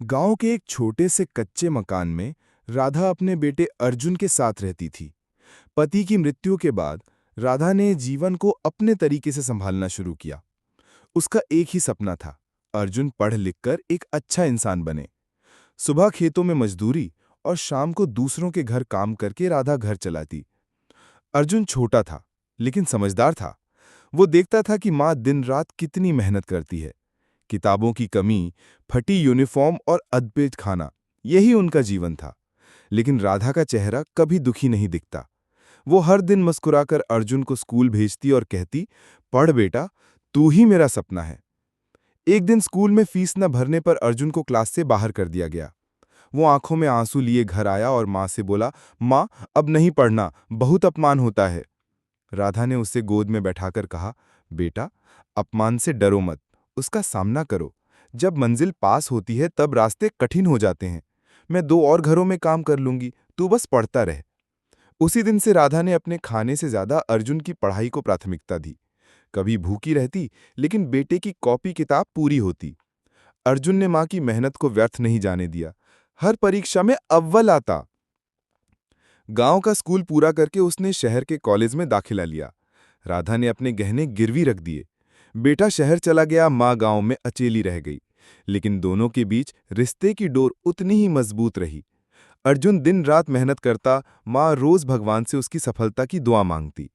गांव के एक छोटे से कच्चे मकान में राधा अपने बेटे अर्जुन के साथ रहती थी। पति की मृत्यु के बाद राधा ने जीवन को अपने तरीके से संभालना शुरू किया। उसका एक ही सपना था, अर्जुन पढ़ लिखकर एक अच्छा इंसान बने। सुबह खेतों में मजदूरी और शाम को दूसरों के घर काम करके राधा घर चलाती। अर्जुन छोटा था, लेकिन समझदार था। वो देखता था कि माँ दिन रात कितनी मेहनत करती है। किताबों की कमी, फटी यूनिफॉर्म और अधपेट खाना, यही उनका जीवन था। लेकिन राधा का चेहरा कभी दुखी नहीं दिखता। वो हर दिन मुस्कुराकर अर्जुन को स्कूल भेजती और कहती, पढ़ बेटा, तू ही मेरा सपना है। एक दिन स्कूल में फीस न भरने पर अर्जुन को क्लास से बाहर कर दिया गया। वो आंखों में आंसू लिए घर आया और माँ से बोला, माँ, अब नहीं पढ़ना, बहुत अपमान होता है। राधा ने उसे गोद में बैठाकर कहा, बेटा, अपमान से डरो मत, उसका सामना करो। जब मंजिल पास होती है तब रास्ते कठिन हो जाते हैं। मैं 2 और घरों में काम कर लूंगी, तू बस पढ़ता रह। उसी दिन से राधा ने अपने खाने से ज्यादा अर्जुन की पढ़ाई को प्राथमिकता दी। कभी भूखी रहती, लेकिन बेटे की कॉपी किताब पूरी होती। अर्जुन ने माँ की मेहनत को व्यर्थ नहीं जाने दिया। हर परीक्षा में अव्वल आता। गांव का स्कूल पूरा करके उसने शहर के कॉलेज में दाखिला लिया। राधा ने अपने गहने गिरवी रख दिए। बेटा शहर चला गया, माँ गांव में अकेली रह गई। लेकिन दोनों के बीच रिश्ते की डोर उतनी ही मजबूत रही। अर्जुन दिन रात मेहनत करता, माँ रोज भगवान से उसकी सफलता की दुआ मांगती।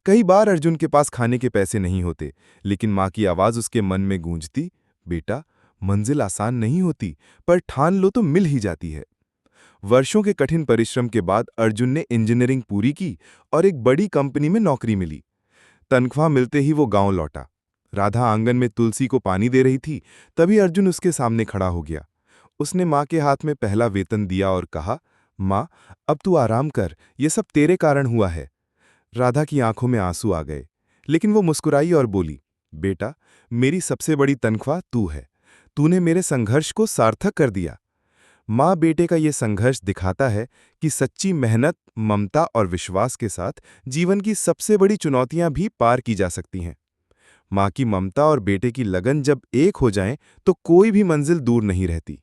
कई बार अर्जुन के पास खाने के पैसे नहीं होते, लेकिन माँ की आवाज उसके मन में गूंजती, बेटा, मंजिल आसान नहीं होती, पर ठान लो तो मिल ही जाती है। वर्षों के कठिन परिश्रम के बाद अर्जुन ने इंजीनियरिंग पूरी की और एक बड़ी कंपनी में नौकरी मिली। तनख्वाह मिलते ही वो गांव लौटा। राधा आंगन में तुलसी को पानी दे रही थी, तभी अर्जुन उसके सामने खड़ा हो गया। उसने माँ के हाथ में पहला वेतन दिया और कहा, माँ, अब तू आराम कर, ये सब तेरे कारण हुआ है। राधा की आंखों में आंसू आ गए, लेकिन वो मुस्कुराई और बोली, बेटा, मेरी सबसे बड़ी तनख्वाह तू है। तूने मेरे संघर्ष को सार्थक कर दिया। माँ बेटे का ये संघर्ष दिखाता है कि सच्ची मेहनत, ममता और विश्वास के साथ जीवन की सबसे बड़ी चुनौतियां भी पार की जा सकती हैं। माँ की ममता और बेटे की लगन जब एक हो जाएं, तो कोई भी मंजिल दूर नहीं रहती।